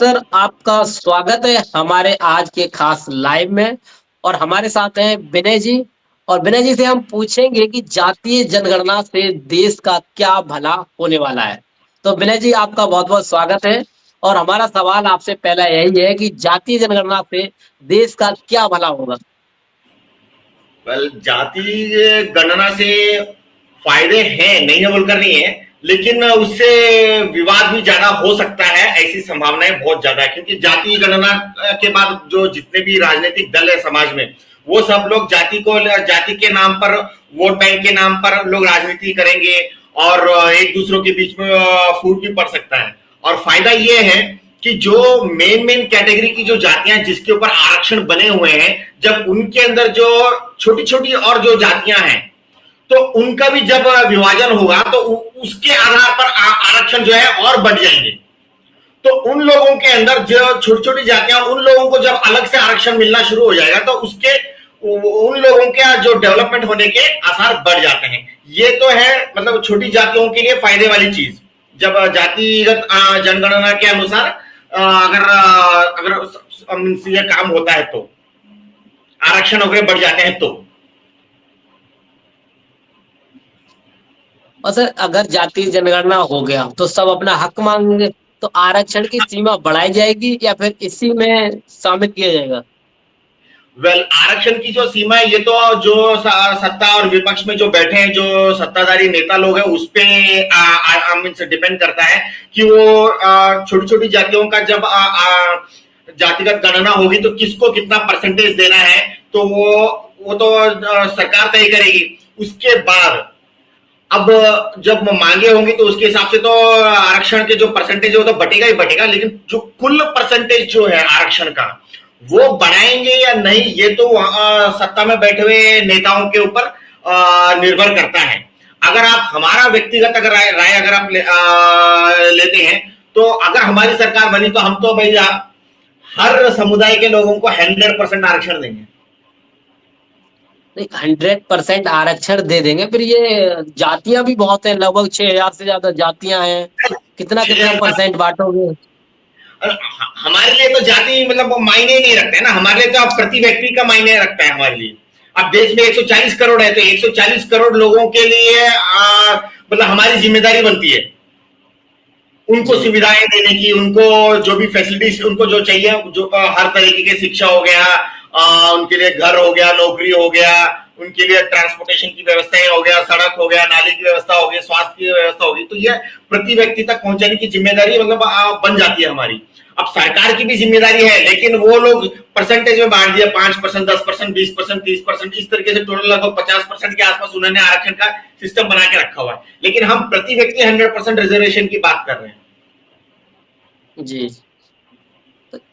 Sir आपका स्वागत है हमारे आज के खास लाइव में। और हमारे साथ हैं विनय जी। और विनय जी से हम पूछेंगे कि जातीय जनगणना से देश का क्या भला होने वाला है। तो विनय जी आपका बहुत बहुत स्वागत है। और हमारा सवाल आपसे पहला यही है कि जातीय जनगणना से देश का क्या भला होगा। जातीय गणना से फायदे हैं, नहीं है बोलकर नहीं है, लेकिन उससे विवाद भी ज्यादा हो सकता है। ऐसी संभावनाएं बहुत ज्यादा है, क्योंकि जातीय गणना के बाद जो जितने भी राजनीतिक दल है समाज में, वो सब लोग जाति के नाम पर, वोट बैंक के नाम पर लोग राजनीति करेंगे और एक दूसरों के बीच में फूट भी पड़ सकता है। और फायदा ये है कि जो मेन कैटेगरी की जो जातियां जिसके ऊपर आरक्षण बने हुए हैं, जब उनके अंदर जो छोटी छोटी और जो जातियां हैं, तो उनका भी जब विभाजन होगा तो उसके आधार पर आरक्षण जो है और बढ़ जाएंगे। तो उन लोगों के अंदर जो छोटी छोटी जातियां, उन लोगों को जब अलग से आरक्षण मिलना शुरू हो जाएगा तो उसके उन लोगों के जो डेवलपमेंट होने के आसार बढ़ जाते हैं। ये तो है मतलब छोटी जातियों के लिए फायदे वाली चीज। जब जातिगत जनगणना के अनुसार अगर अगर ये काम होता है तो आरक्षण वगैरह बढ़ जाते हैं। तो और सर अगर जातीय जनगणना हो गया तो सब अपना हक मांगेंगे, तो आरक्षण की सीमा बढ़ाई जाएगी या फिर इसी में शामिल किया जाएगा। आरक्षण की जो सीमा है, ये तो जो सत्ता और विपक्ष में जो बैठे हैं, जो सत्ताधारी नेता लोग हैं, उस पे डिपेंड करता है कि वो छोटी छोटी जातियों का जब जातिगत गणना होगी तो किसको कितना परसेंटेज देना है, तो वो तो सरकार तय करेगी। उसके बाद अब जब मांगे होंगी तो उसके हिसाब से तो आरक्षण के जो परसेंटेज है वो तो बटेगा ही बटेगा, लेकिन जो कुल परसेंटेज जो है आरक्षण का वो बढ़ाएंगे या नहीं, ये तो सत्ता में बैठे हुए नेताओं के ऊपर निर्भर करता है। अगर आप हमारा व्यक्तिगत अगर राय अगर आप लेते हैं, तो अगर हमारी सरकार बनी तो हम तो भाई हर समुदाय के लोगों को 100% आरक्षण देंगे। 100% आरक्षण दे देंगे, फिर ये जातियां भी बहुत हैं, लगभग 6000 से ज्यादा जातियां हैं। कितना कितना परसेंट बांटोगे। हमारे लिए तो जाति मतलब मायने नहीं रखते है ना। हमारे लिए तो अब प्रति व्यक्ति का मायने रखता है हमारे लिए। अब देश में 140 करोड़ है तो 140 करोड़ लोगों के लिए मतलब हमारी जिम्मेदारी बनती है उनको सुविधाएं देने की, उनको जो भी फैसिलिटीज उनको जो चाहिए, जो हर तरीके की शिक्षा हो गया, उनके लिए घर हो गया, नौकरी हो गया, उनके लिए ट्रांसपोर्टेशन की व्यवस्थाएं हो गया, सड़क हो गया, नाली की व्यवस्था हो गई, स्वास्थ्य की व्यवस्था होगी, तो ये प्रति व्यक्ति तक पहुंचाने की जिम्मेदारी मतलब बन जाती है हमारी। अब सरकार की भी जिम्मेदारी है, लेकिन वो लोग परसेंटेज में बांट दिया, 5%, 10%, 20%, 30%, इस तरीके से टोटल लगभग 50% के आसपास उन्होंने आरक्षण का सिस्टम बना के रखा हुआ है। लेकिन हम प्रति व्यक्ति 100% रिजर्वेशन की बात कर रहे हैं। जी,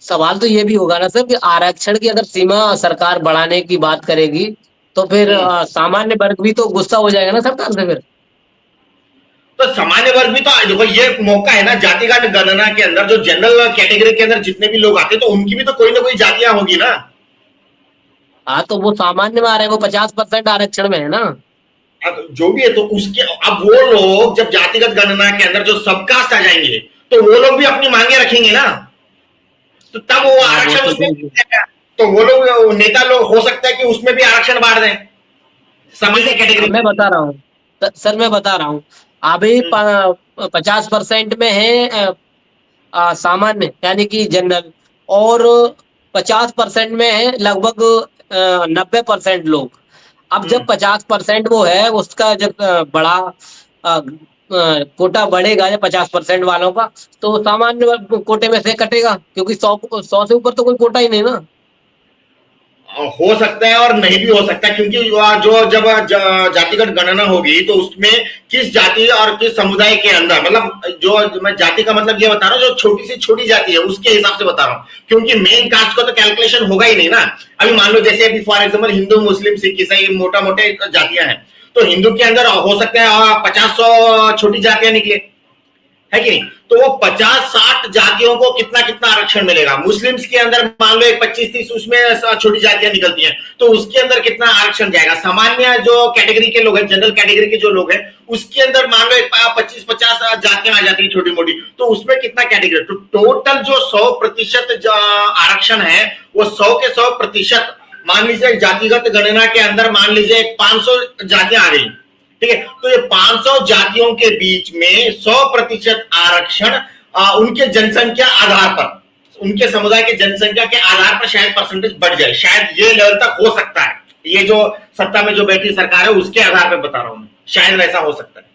सवाल तो ये भी होगा ना सर कि आरक्षण की अगर सीमा सरकार बढ़ाने की बात करेगी तो फिर सामान्य वर्ग भी तो गुस्सा हो जाएगा ना सरकार से। फिर तो सामान्य वर्ग भी तो देखो, ये मौका है ना जातिगत गणना के अंदर, जो जनरल कैटेगरी के अंदर जितने भी लोग आते हैं तो उनकी भी तो कोई ना कोई जातियां होगी ना। हाँ, तो वो सामान्य में आ रहे हैं, वो 50% आरक्षण में है ना। जो भी है तो उसके अब वो लोग जब जातिगत गणना के अंदर जो सबकास्ट आ जाएंगे तो वो लोग भी अपनी मांगे रखेंगे ना, तो तब वो आरक्षण उसमें तो वो लोग नेता लोग हो सकता है कि उसमें भी आरक्षण बांट दें सामान्य कैटेगरी। मैं बता रहा हूँ सर, मैं बता रहा हूँ अभी 50% में है सामान्य यानी कि जनरल, और 50% में है लगभग 90% लोग। अब जब 50% वो है उसका जब बड़ा कोटा बढ़ेगा या 50% वालों का, तो सामान्य कोटे में से कटेगा, क्योंकि 100 से ऊपर तो कोई कोटा ही नहीं ना। हो सकता है और नहीं भी हो सकता, क्योंकि जो जब जातिगत गणना होगी तो उसमें किस जाति और किस समुदाय के अंदर, मतलब जो मैं जाति का मतलब ये बता रहा हूँ, जो छोटी से छोटी जाति है उसके हिसाब से बता रहा हूँ, क्योंकि मेन कास्ट का तो कैलकुलेशन होगा ही नहीं ना। अभी मान लो जैसे अभी फॉर एग्जाम्पल हिंदू, मुस्लिम, सिख, ईसाई मोटा मोटे जातियां हैं, तो हिंदू के अंदर हो सकता है 50-100 छोटी जातियां निकले, है कि नहीं? तो वो 50-60 जातियों को कितना कितना आरक्षण मिलेगा? मुस्लिम्स के अंदर मान लो एक 25-30 उसमें छोटी जातियां निकलती हैं, तो उसके अंदर कितना आरक्षण जाएगा? सामान्य जो कैटेगरी के लोग हैं, जनरल कैटेगरी के जो लोग हैं, उसके अंदर मान लो 25-50 जातियां आ जाती है छोटी मोटी, तो उसमें कितना कैटेगरी? तो टोटल जो 100% आरक्षण है, वो 100 के 100%, मान लीजिए जातिगत गणना के अंदर मान लीजिए 500 जातियां आ गई, ठीक है, तो ये 500 जातियों के बीच में 100% आरक्षण उनके जनसंख्या आधार पर, उनके समुदाय के जनसंख्या के आधार पर शायद परसेंटेज बढ़ जाए, शायद ये लेवल तक हो सकता है। ये जो सत्ता में जो बैठी सरकार है उसके आधार पर बता रहा हूं मैं, शायद वैसा हो सकता है।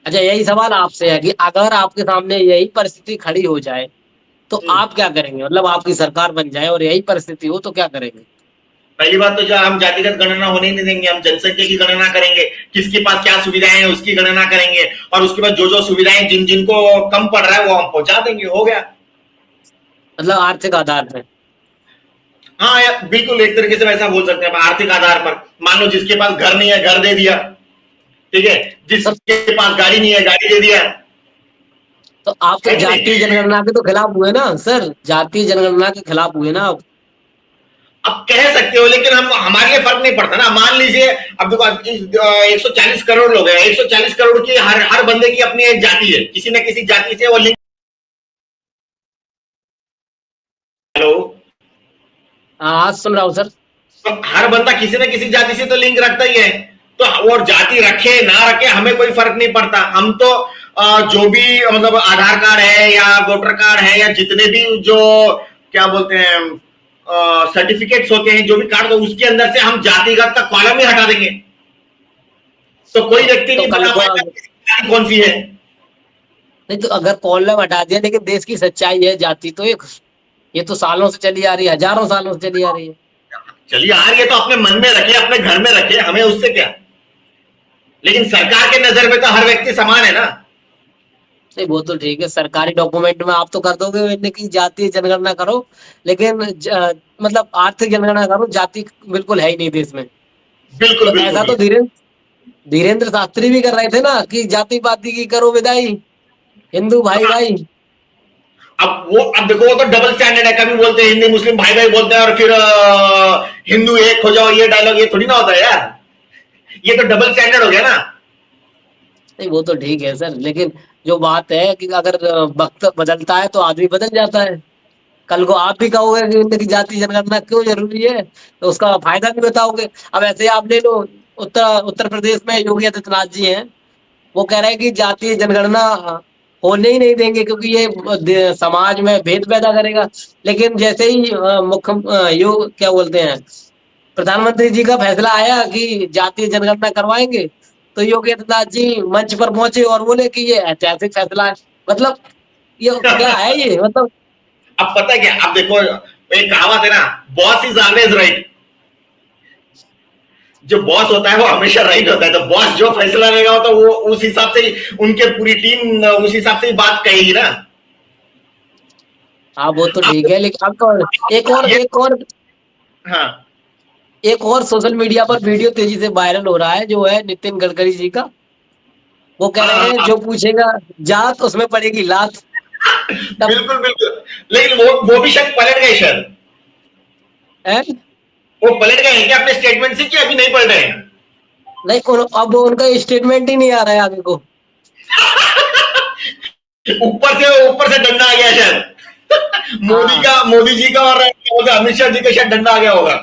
अच्छा, यही सवाल आपसे है कि अगर आपके सामने यही परिस्थिति खड़ी हो जाए तो आप क्या करेंगे? मतलब आपकी सरकार बन जाए और यही परिस्थिति हो तो क्या करेंगे? पहली बात तो जो हम जातिगत गणना होने नहीं देंगे, हम जनसंख्या की गणना करेंगे, किसके पास क्या सुविधाएं हैं उसकी गणना करेंगे, और उसके बाद जो जो सुविधाएं जिन जिनको कम पड़ रहा है वो हम पहुंचा देंगे, हो गया। मतलब आर्थिक आधार पर? हाँ बिल्कुल, एक तरीके से वैसा बोल सकते हैं, आर्थिक आधार पर। मान लो जिसके पास घर नहीं है, घर दे दिया, ठीक है, जिसके पास गाड़ी नहीं है, गाड़ी दे दिया। तो आप तो जातीय जनगणना के तो खिलाफ हुए ना सर, जातीय जनगणना के खिलाफ हुए ना आप? अब कह सकते हो, लेकिन हम हमारे लिए फर्क नहीं पड़ता ना। मान लीजिए अब देखो 140 करोड़ लोग हैं, 140 करोड़ की हर बंदे की अपनी एक जाति है, किसी न किसी जाति से वो लिंक। हेलो, आज सुन रहा हूँ सर। तो हर बंदा किसी न किसी जाति से तो लिंक रखता ही है, तो वो जाति रखे ना रखे हमें कोई फर्क नहीं पड़ता। हम तो जो भी मतलब आधार कार्ड है या वोटर कार्ड है या जितने भी जो क्या बोलते हैं सर्टिफिकेट्स होते हैं, जो भी कार्ड, तो उसके अंदर से हम जातिगत का कॉलम ही हटा देंगे, तो कोई व्यक्ति नहीं बता पाएगा जाति कौन सी है। नहीं तो अगर कॉलम हटा दिया, लेकिन देश की सच्चाई है, जाति तो एक ये तो सालों से चली आ रही है, हजारों सालों से चली आ रही है। चलिए आ रही है तो अपने मन में रखे, अपने घर में रखे, हमें उससे क्या। लेकिन सरकार के नजर में तो हर व्यक्ति समान है ना। नहीं वो तो ठीक है, सरकारी डॉक्यूमेंट में आप तो कर दोगे कि जातीय जनगणना करो, लेकिन मतलब आर्थिक जनगणना करो, जाति बिल्कुल है ही नहीं देश में। बिल्कुल तो बिल्कुल ऐसा तो धीरेन्द्र शास्त्री भी कर रहे थे ना कि जाति पाति की करो विदाई, हिंदू भाई भाई। अब देखो वो तो डबल स्टैंडर्ड है, कभी बोलते हैं हिंदू मुस्लिम भाई भाई बोलते हैं और फिर हिंदू एक हो जाओ, ये डायलॉग ये थोड़ी ना होता है यार, ये तो डबल स्टैंडर्ड हो गया ना। नहीं वो तो ठीक है सर, लेकिन जो बात है कि अगर वक्त बदलता है तो आदमी बदल जाता है। कल को आप भी कहोगे कि इनकी जाति जनगणना क्यों जरूरी है, तो उसका फायदा भी बताओगे। अब ऐसे आप ले लो, उत्तर प्रदेश में योगी आदित्यनाथ जी हैं, वो कह रहे हैं कि जातीय जनगणना होने ही नहीं देंगे क्योंकि ये समाज में भेद पैदा करेगा। लेकिन जैसे ही योग क्या बोलते हैं, प्रधानमंत्री जी का फैसला आया कि जातीय जनगणना करवाएंगे, तो योगी आदित्यनाथ जी मंच पर पहुंचे और बोले कि ये ऐतिहासिक फैसला है। मतलब ये क्या है ये, मतलब अब पता है क्या, अब देखो एक कहावत है ना, बॉस इज ऑलवेज राइट। जो बॉस होता है वो हमेशा राइट होता है, तो बॉस जो फैसला लेगा तो वो उस हिसाब से ही, उनके पूरी टीम उस हिसाब से ही बात कहेगी ना। हाँ वो तो ठीक है, लेकिन अब तो हाँ एक और सोशल मीडिया पर वीडियो तेजी से वायरल हो रहा है, जो है नितिन गडकरी जी का। वो कह रहे हैं जो पूछेगा जात उसमें पड़ेगी लात। बिल्कुल बिल्कुल, लेकिन वो भी शायद पलट गए, शायद वो पलट गए हैं क्या अपने स्टेटमेंट से, कि अभी नहीं पलट रहे हैं? नहीं, अब उनका स्टेटमेंट ही नहीं आ रहा है आगे को। ऊपर से डंडा आ गया शायद। मोदी जी का और अमित शाह जी का शायद डंडा आ गया होगा।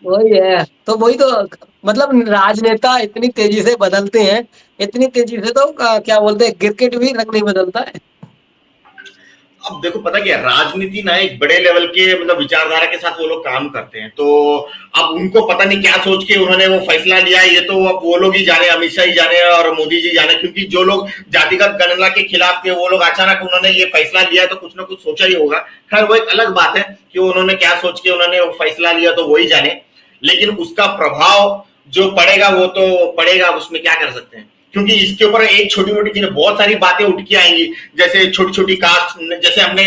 वही है, तो वही तो मतलब राजनेता इतनी तेजी से बदलते हैं, इतनी तेजी से तो क्या बोलते हैं, क्रिकेट भी रंग नहीं बदलता है। अब देखो पता क्या, राजनीति ना एक बड़े लेवल के मतलब विचारधारा के साथ वो लोग काम करते हैं, तो अब उनको पता नहीं क्या सोच के उन्होंने वो फैसला लिया है, ये तो अब वो लोग ही जाने, अमित शाह ही जाने और मोदी जी जाने। क्योंकि जो लोग जातिगत गणना के खिलाफ थे वो लोग अचानक उन्होंने ये फैसला लिया है, तो कुछ ना कुछ सोचा ही होगा। खैर वो एक अलग बात है कि उन्होंने क्या सोच के उन्होंने वो फैसला लिया, तो वही जाने। लेकिन उसका प्रभाव जो पड़ेगा वो तो पड़ेगा, उसमें क्या कर सकते हैं। क्योंकि इसके ऊपर एक छोटी मोटी चीजें, बहुत सारी बातें उठ के आएंगी, जैसे छोटी छोटी कास्ट, जैसे हमने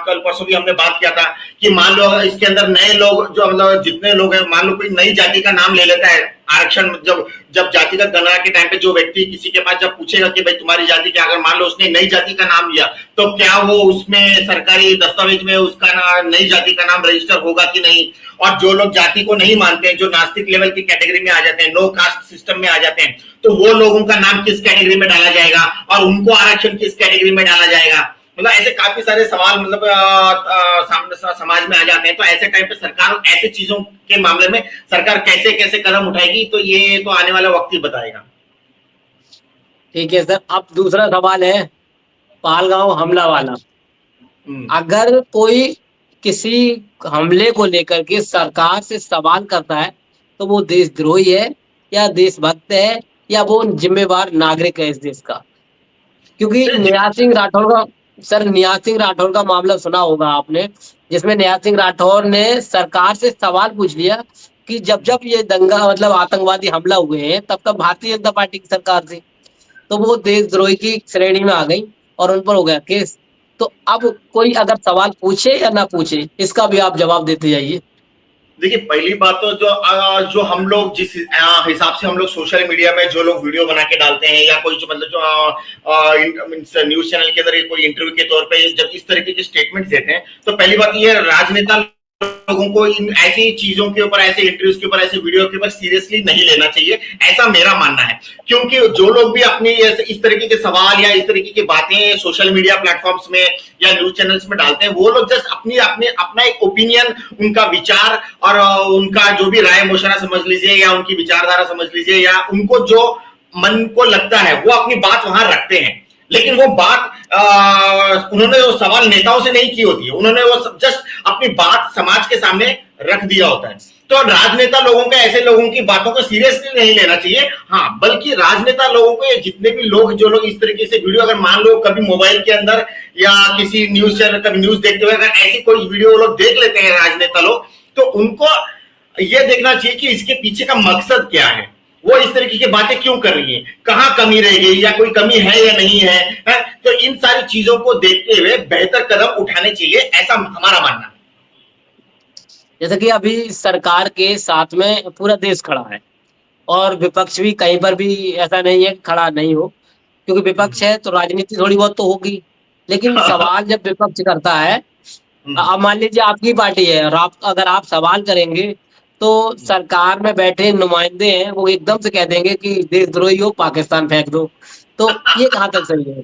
कल परसों भी हमने बात किया था कि मान लो इसके अंदर नए लोग जो मतलब जितने लोग हैं, मान लो कोई नई जाति का नाम ले लेता है, आरक्षण जब जब जातिगत गणना के टाइम पे जो व्यक्ति किसी के पास जब पूछेगा कि भाई तुम्हारी जाति क्या, अगर मान लो उसने नई जाति का नाम लिया तो क्या वो उसमें सरकारी दस्तावेज में उसका नई जाति का नाम रजिस्टर होगा कि नहीं। और जो लोग जाति को नहीं मानते हैं, जो नास्तिक लेवल की कैटेगरी में आ जाते हैं, नो कास्ट सिस्टम में आ जाते हैं, तो वो लोगों का नाम किस कैटेगरी में डाला जाएगा और उनको आरक्षण किस कैटेगरी में डाला जाएगा। मतलब ऐसे काफी सारे सवाल मतलब समाज में आ जाते हैं। तो ऐसे टाइम पे सरकार ऐसे चीजों के मामले में सरकार कैसे कैसे कदम उठाएगी, तो ये तो आने वाला वक्त ही बताएगा। ठीक है सर, अब दूसरा सवाल है पहलगांव हमला वाला। अगर कोई किसी हमले को लेकर के सरकार से सवाल करता है तो वो देशद्रोही है या देशभक्त है या वो जिम्मेवार नागरिक है इस देश का? क्योंकि निहाल सिंह राठौर का, सर निहाल सिंह राठौर का मामला सुना होगा आपने, जिसमें निहाल सिंह राठौर ने सरकार से सवाल पूछ लिया कि जब जब ये दंगा मतलब आतंकवादी हमला हुए हैं तब तब भारतीय जनता पार्टी की सरकार थी, तो वो देशद्रोही की श्रेणी में आ गई और उन पर हो गया केस। तो अब कोई अगर सवाल पूछे या ना पूछे, इसका भी आप जवाब देते जाइए। देखिए, पहली बात तो जो हम लोग जिस हिसाब से हम लोग सोशल मीडिया में जो लोग वीडियो बना के डालते हैं या कोई जो मतलब जो न्यूज चैनल के अंदर कोई इंटरव्यू के तौर पे जब इस तरीके के स्टेटमेंट देते हैं, तो पहली बात ये राजनेता लोगों को इन ऐसी चीजों के ऊपर, ऐसे इंटरव्यूज के ऊपर, ऐसे वीडियो के ऊपर सीरियसली नहीं लेना चाहिए, ऐसा मेरा मानना है। क्योंकि जो लोग भी अपनी इस तरीके के सवाल या इस तरीके की बातें सोशल मीडिया प्लेटफॉर्म्स में या न्यूज चैनल्स में डालते हैं, वो लोग जस्ट अपना एक ओपिनियन, उनका विचार और उनका जो भी राय मशवरा समझ लीजिए या उनकी विचारधारा समझ लीजिए या उनको जो मन को लगता है वो अपनी बात वहां रखते हैं। लेकिन वो बात उन्होंने वो सवाल नेताओं से नहीं की होती है, उन्होंने वो जस्ट अपनी बात समाज के सामने रख दिया होता है। तो राजनेता लोगों के ऐसे लोगों की बातों को सीरियसली नहीं लेना चाहिए। हाँ, बल्कि राजनेता लोगों को जितने भी लोग जो लोग इस तरीके से वीडियो, अगर मान लो कभी मोबाइल के अंदर या किसी न्यूज चैनल कभी न्यूज देखते हुए अगर ऐसी कोई वीडियो वो लोग देख लेते हैं राजनेता लोग, तो उनको ये देखना चाहिए कि इसके पीछे का मकसद क्या है, वो इस तरीके की बातें क्यों कर रही है, कहां कमी रह गई या कोई कमी है या नहीं है, तो इन सारी चीजों को देखते हुए बेहतर कदम उठाने चाहिए, ऐसा हमारा मानना है। जैसे कि अभी सरकार के साथ में पूरा देश खड़ा है और विपक्ष भी कहीं पर भी ऐसा नहीं है खड़ा नहीं हो, क्योंकि विपक्ष है तो राजनीति थोड़ी बहुत तो होगी। लेकिन सवाल जब विपक्ष करता है, अब मान लीजिए आपकी पार्टी है और अगर आप सवाल करेंगे तो सरकार में बैठे नुमाइंदे हैं वो एकदम से कह देंगे कि देशद्रोही हो, पाकिस्तान फेंक दो। तो ये कहाँ तक सही है?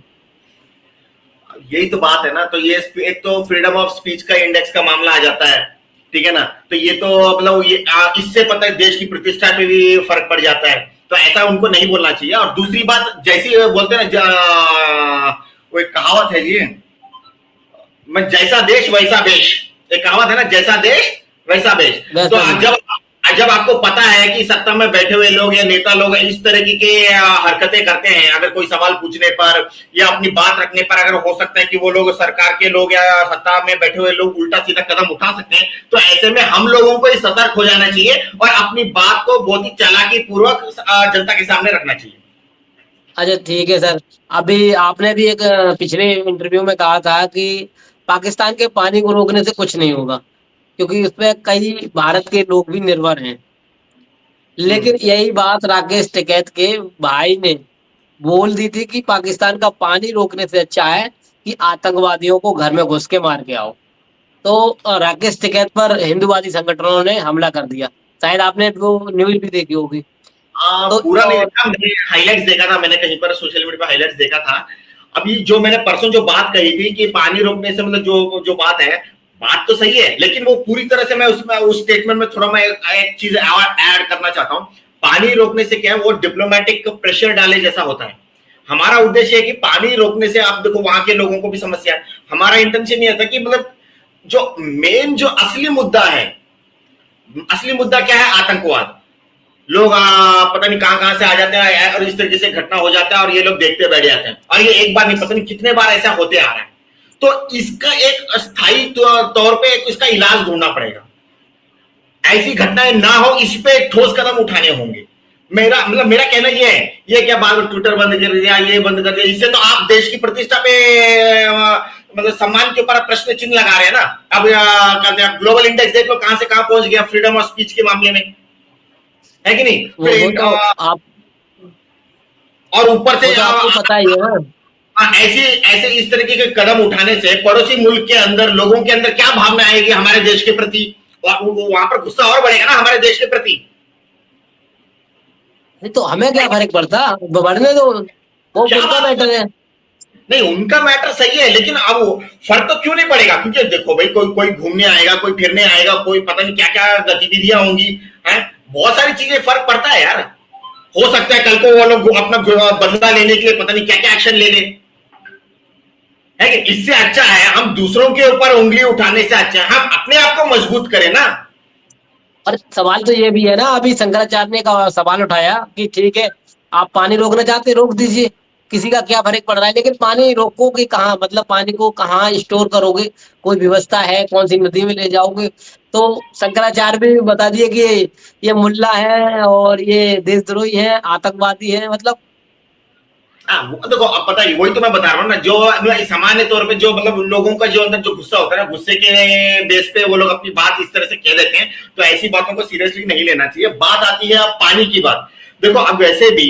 यही तो बात है ना। तो ये एक तो फ्रीडम ऑफ स्पीच का इंडेक्स का मामला आ जाता है, ठीक है ना। तो ये तो मतलब ये इससे पता है देश की प्रतिष्ठा पे भी फर्क पड़ जाता है, तो ऐसा उनको नहीं बोलना चाहिए। और दूसरी बात, जैसी बोलते हैं ना, वो एक कहावत है जी, मैं जैसा देश वैसा देश, एक कहावत है ना, जैसा देश वैसा देश। तो जब आपको पता है कि सत्ता में बैठे हुए लोग या नेता लोग इस तरह की हरकतें करते हैं, अगर कोई सवाल पूछने पर या अपनी बात रखने पर अगर हो सकता है कि वो लोग सरकार के लोग या सत्ता में बैठे हुए लोग उल्टा सीधा कदम उठा सकते हैं, तो ऐसे में हम लोगों को सतर्क हो जाना चाहिए और अपनी बात को बहुत ही चालाकी पूर्वक जनता के सामने रखना चाहिए। अच्छा ठीक है सर, अभी आपने भी एक पिछले इंटरव्यू में कहा था कि पाकिस्तान के पानी को रोकने से कुछ नहीं होगा क्योंकि उसपे कई भारत के लोग भी निर्भर हैं। लेकिन यही बात राकेश टिकैत के भाई ने बोल दी थी कि पाकिस्तान का पानी रोकने से अच्छा है कि आतंकवादियों को घर में घुस के मार के आओ। तो राकेश टिकैत पर हिंदूवादी संगठनों ने हमला कर दिया। शायद आपने वो न्यूज भी देखी होगी। तो पूरा नहीं देखा, मैंने हाइलाइट्स देखा था, मैंने कहीं पर सोशल मीडिया पर हाइलाइट्स देखा था। अभी जो मैंने परसों जो बात कही थी कि पानी रोकने से मतलब जो बात है, बात तो सही है, लेकिन वो पूरी तरह से मैं उसमें उस स्टेटमेंट में थोड़ा मैं एक चीज ऐड करना चाहता हूँ। पानी रोकने से क्या है, वो डिप्लोमेटिक प्रेशर डाले जैसा होता है। हमारा उद्देश्य है कि पानी रोकने से आप देखो वहां के लोगों को भी समस्या है। हमारा इंटेंशन ये था कि मतलब जो मेन जो असली मुद्दा है, असली मुद्दा क्या है, आतंकवाद। लोग पता नहीं कहां से आ जाते हैं और इस तरीके से घटना हो जाता है और ये लोग देखते बैठ जाते हैं, और ये एक बार नहीं पता नहीं कितने बार ऐसा होते आ रहा है। तो इसका एक स्थायी तौर पे इसका इलाज ढूंढना पड़ेगा, ऐसी घटनाएं ना हो, इस पे ठोस कदम उठाने होंगे। मेरा कहना ये है, ये क्या बात ट्विटर बंद कर दिया, ये बंद कर दिया, इससे तो आप देश की प्रतिष्ठा पे मतलब सम्मान के ऊपर प्रश्न चिन्ह लगा रहे हैं ना। अब ग्लोबल इंडेक्स देख लो कहां से कहां पहुंच गया फ्रीडम ऑफ स्पीच के मामले में। है कि नहीं? वो तो आप और ऊपर से वो तो आपको पता ही है ना। ऐसे ऐसे इस तरीके के कदम उठाने से पड़ोसी मुल्क के अंदर लोगों के अंदर क्या भावना आएगी हमारे देश के प्रति, वहां पर गुस्सा और बढ़ेगा ना हमारे देश के प्रति। नहीं तो हमें क्या फर्क पड़ता, बढ़ने दो, वो क्या उनका बात कर, मैटर है। नहीं उनका मैटर सही है, लेकिन अब फर्क तो क्यों नहीं पड़ेगा? क्योंकि देखो भाई, कोई कोई घूमने आएगा, कोई फिरने आएगा, कोई पता नहीं क्या क्या गतिविधियां होंगी, हैं, बहुत सारी चीजें फर्क पड़ता है यार। हो सकता है कल को वो लोग अपना बदला लेने के लिए पता नहीं क्या क्या एक्शन ले ले, है कि? इससे अच्छा है हम दूसरों के ऊपर उंगली उठाने से अच्छा है हम अपने आप को मजबूत करें ना। और सवाल तो ये भी है ना, अभी शंकराचार्य ने का सवाल उठाया कि ठीक है, आप पानी रोकना चाहते रोक दीजिए, किसी का क्या फर्क पड़ रहा है, लेकिन पानी रोकोगे कहाँ, मतलब पानी को कहाँ स्टोर करोगे, कोई व्यवस्था है, कौन सी नदी में ले जाओगे? तो शंकराचार्य भी बता दिए कि ये मुल्ला है और ये देशद्रोही है, आतंकवादी है, मतलब। हाँ, देखो अब पता ही, वही तो मैं बता रहा हूँ ना, जो सामान्य तौर पे जो मतलब लोगों का जो अंदर जो गुस्सा होता है ना, गुस्से के बेस पे वो लोग अपनी बात इस तरह से कह देते हैं, तो ऐसी बातों को सीरियसली नहीं लेना चाहिए। बात आती है अब पानी की बात। देखो अब वैसे भी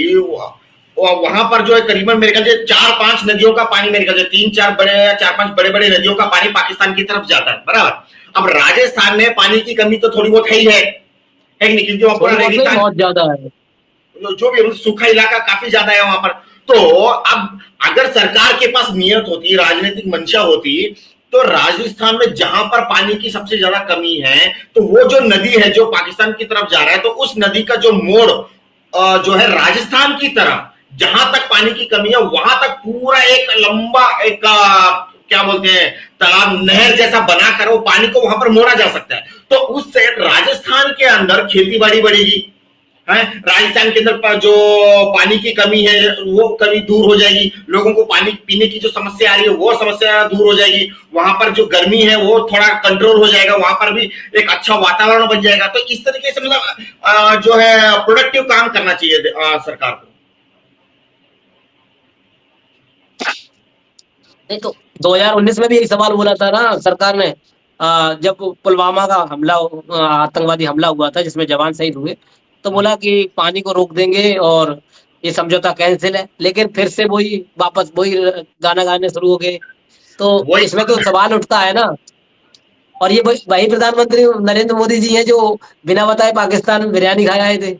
वहां पर जो है करीबन मेरे ख्याल से 4-5 नदियों का पानी, मेरे ख्याल से 4-5 बड़े बड़े नदियों का पानी पाकिस्तान की तरफ जाता है, बराबर। अब राजस्थान में पानी की कमी तो थोड़ी बहुत है ही है कि नहीं? क्योंकि वहां पूरा थोड़ी बहुत नहीं, रेगिस्तान, बहुत ज्यादा है। जो भी सूखा इलाका काफी ज्यादा है वहां पर। तो अब अगर सरकार के पास नियत होती, राजनीतिक मंशा होती, तो राजस्थान में जहां पर पानी की सबसे ज्यादा कमी है, तो वो जो नदी है जो पाकिस्तान की तरफ जा रहा है, तो उस नदी का जो मोड़ जो है राजस्थान की तरफ, जहां तक पानी की कमी है वहां तक पूरा एक लंबा एक क्या बोलते हैं, तालाब नहर जैसा बनाकर वो पानी को वहां पर मोड़ा जा सकता है। तो उससे राजस्थान के अंदर खेती बाड़ी बढ़ेगी, है राजस्थान के अंदर जो पानी की कमी है वो कमी दूर हो जाएगी, लोगों को पानी पीने की जो समस्या आ रही है वो समस्या दूर हो जाएगी, वहां पर जो गर्मी है वो थोड़ा कंट्रोल हो जाएगा, वहां पर भी एक अच्छा वातावरण बन जाएगा। तो इस तरीके से मतलब जो है प्रोडक्टिव काम करना चाहिए सरकार को। नहीं तो 2019 में भी यही सवाल बोला था ना सरकार ने, जब पुलवामा का हमला, आतंकवादी हमला हुआ था जिसमें जवान शहीद हुए, तो बोला कि पानी को रोक देंगे और ये समझौता कैंसिल है, लेकिन फिर से वही वापस वही गाना गाने शुरू हो गए। तो वही इसमें तो सवाल उठता है ना। और ये वही प्रधानमंत्री नरेंद्र मोदी जी हैं जो बिना बताए पाकिस्तान में बिरयानी खाए आए थे।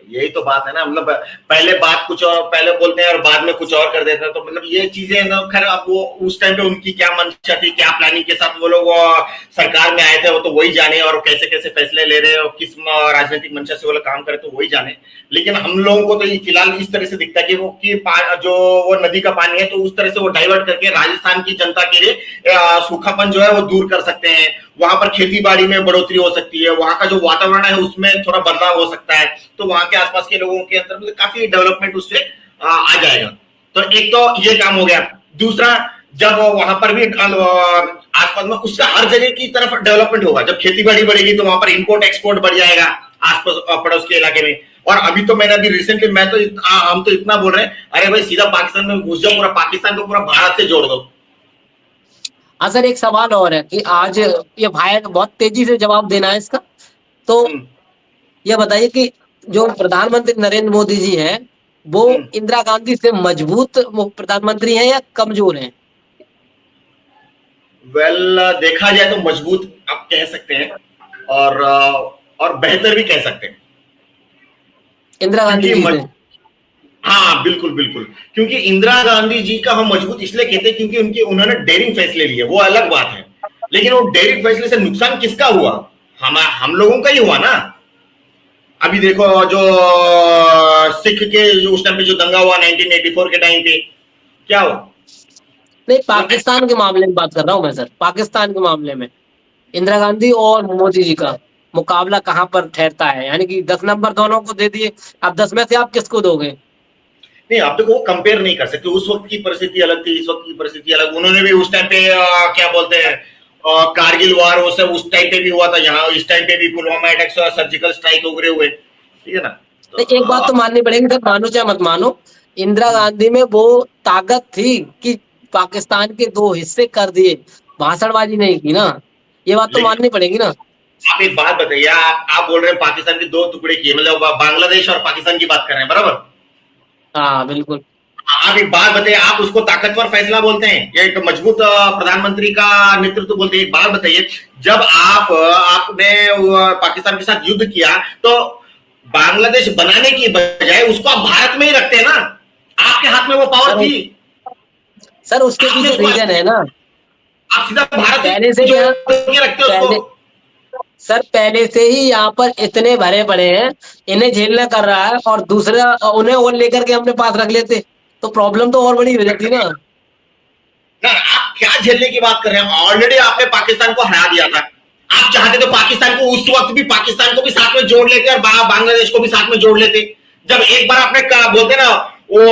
यही तो बात है ना, मतलब पहले बात कुछ और पहले बोलते हैं और बाद में कुछ और कर देते हैं, तो मतलब ये चीजें ना, खैर अब वो उस टाइम पे उनकी क्या मंशा थी, क्या प्लानिंग के साथ वो लोग सरकार में आए थे, वो तो वही जाने, और कैसे कैसे फैसले ले रहे हैं और किस राजनीतिक मंशा से वो लोग काम करे तो वही जाने। लेकिन हम लोगों को तो फिलहाल इस तरह से दिखता है कि वो जो वो नदी का पानी है, तो उस तरह से वो डाइवर्ट करके राजस्थान की जनता के लिए सूखापन जो है वो दूर कर सकते हैं, वहां पर खेती बाड़ी में बढ़ोतरी हो सकती है, वहां का जो वातावरण है उसमें थोड़ा बदलाव हो सकता है, तो वहां के आसपास के लोगों के अंदर मतलब काफी डेवलपमेंट उससे आ जाएगा। तो एक तो ये काम हो गया। दूसरा, जब वहां पर भी आसपास में उससे हर जगह की तरफ डेवलपमेंट होगा, जब खेती बाड़ी बढ़ेगी तो वहां पर इंपोर्ट एक्सपोर्ट बढ़ जाएगा आसपास पड़ोस के इलाके में। और अभी तो मैंने अभी रिसेंटली मैं तो हम तो इतना बोल रहे हैं, अरे भाई सीधा पाकिस्तान में घुस जाओ, पूरा पाकिस्तान को पूरा भारत से जोड़ दो। हाँ सर, एक सवाल और है कि आज ये भाई बहुत तेजी से जवाब देना है इसका। तो हम्म, ये बताइए कि जो प्रधानमंत्री नरेंद्र मोदी जी हैं, वो हम्म। इंदिरा गांधी से मजबूत प्रधानमंत्री हैं या कमजोर हैं? वेल देखा जाए तो मजबूत आप कह सकते हैं, और बेहतर भी कह सकते हैं। इंदिरा गांधी क्योंकि जी से। हाँ बिल्कुल बिल्कुल, क्योंकि इंदिरा गांधी जी का हम मजबूत इसलिए कहते हैं क्योंकि उनके उन्होंने डेयरिंग फैसले लिए, वो अलग बात है, लेकिन वो डेयरिंग फैसले से नुकसान किसका हुआ? हम लोगों का ही हुआ ना। अभी देखो जो सिख के जो उस टाइम पे जो दंगा हुआ 1984 के टाइम पे, क्या हुआ? नहीं, तो पाकिस्तान के मामले में बात कर रहा हूं मैं सर, पाकिस्तान के मामले में इंदिरा गांधी और मोदी जी का मुकाबला कहां पर ठहरता है, यानी कि 10 नंबर दोनों को दे दिए, अब 10 में से आप किसको दोगे? नहीं, आप देखो वो कंपेयर नहीं कर सकते, उस वक्त की परिस्थिति अलग थी, इस वक्त की परिस्थिति अलग। उन्होंने भी उस टाइम पे क्या बोलते हैं, कारगिल वार वो सब उस टाइम पे भी हुआ था, यहाँ इस टाइम पे भी पुलवामा अटैक, सर्जिकल स्ट्राइक वगैरह हुए, ठीक है ना? तो नहीं, एक बात तो माननी पड़ेगी सर, मानो चाहे मत मानो, इंदिरा गांधी में वो ताकत थी कि पाकिस्तान के 2 हिस्से कर दिए, भाषणबाजी नहीं की ना, ये बात तो लेकिन माननी पड़ेगी ना। आप एक बात बताइए, आप बोल रहे हैं पाकिस्तान के दो टुकड़े किए, मतलब बांग्लादेश और पाकिस्तान की बात कर रहे हैं, बराबर? हाँ बिल्कुल। आप एक बात बताइए, आप उसको ताकतवर फैसला बोलते हैं या एक मजबूत प्रधानमंत्री का नेतृत्व बोलते हैं? एक बात बताइए, जब आपने पाकिस्तान के साथ युद्ध किया तो बांग्लादेश बनाने की बजाय उसको आप भारत में ही रखते हैं ना, आपके हाथ में वो पावर सर थी। सर उसके आपने पीछे उसको, रीजन है ना, आप सीधा भारत पहले से ही क्या, जोड़ के रखते हो पहले उसको। सर पहले से ही यहाँ पर इतने भरे पड़े हैं, इन्हें झेलना कर रहा है, और दूसरा उन्हें और लेकर के अपने पास रख लेते तो प्रॉब्लम तो और बड़ी हो जाती ना। ना आप क्या झेलने की बात कर रहे हैं? ऑलरेडी आपने पाकिस्तान को हरा दिया था। आप चाहते तो पाकिस्तान को उस वक्त भी, पाकिस्तान को भी साथ में जोड़ लेते और बांग्लादेश को भी साथ में जोड़ लेते। जब एक बार आपने बोलते ना वो